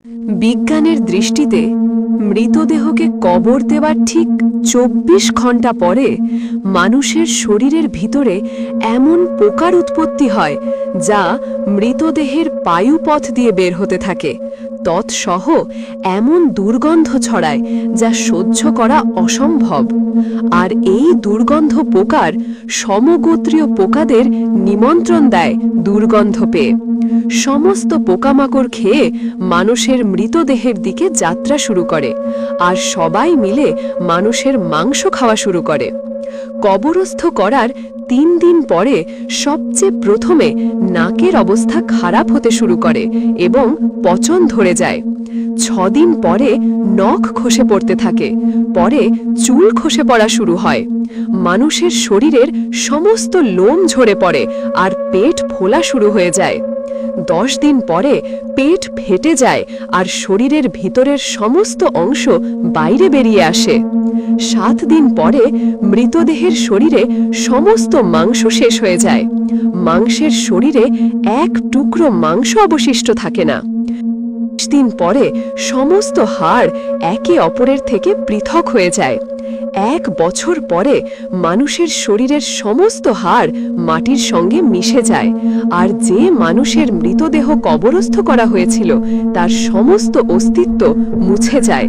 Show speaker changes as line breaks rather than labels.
বিজ্ঞানের দৃষ্টিতে মৃতদেহকে কবর দেওয়ার ঠিক ২৪ ঘন্টা পরে মানুষের শরীরের ভিতরে এমন পোকার উৎপত্তি হয় যা মৃতদেহের পায়ুপথ দিয়ে বের হতে থাকে, তৎসহ এমন দুর্গন্ধ ছড়ায় যা সহ্য করা অসম্ভব। আর এই দুর্গন্ধ পোকার সমগোত্রীয় পোকাদের নিমন্ত্রণ দেয় দুর্গন্ধ পেয়ে। সমস্ত পোকামাকড় খেয়ে মানুষের মৃতদেহের দিকে যাত্রা শুরু করে, আর সবাই মিলে মানুষের মাংস খাওয়া শুরু করে। কবরস্থ করার ৩ দিন পরে সবচেয়ে প্রথমে নাকের অবস্থা খারাপ হতে শুরু করে এবং পচন ধরে যায়। ৬ দিন পরে নখ খসে পড়তে থাকে, পরে চুল খসে পড়া শুরু হয়। মানুষের শরীরের সমস্ত লোম ঝরে পড়ে আর পেট ফোলা শুরু হয়ে যায়। ১০ দিন পরে পেট ফেটে যায় আর শরীরের ভিতরের সমস্ত অংশ বাইরে বেরিয়ে আসে। ৭ দিন পরে মৃতদেহের শরীরে সমস্ত মাংস শেষ হয়ে যায়। মাংসের শরীরে এক টুকরো মাংস অবশিষ্ট থাকে না। ২০ দিন পরে সমস্ত হাড় একে অপরের থেকে পৃথক হয়ে যায়। ১ বছর পরে মানুষের শরীরের সমস্ত হাড় মাটির সঙ্গে মিশে যায়, আর যে মানুষের মৃতদেহ কবরস্থ করা হয়েছিল তার সমস্ত অস্তিত্ব মুছে যায়।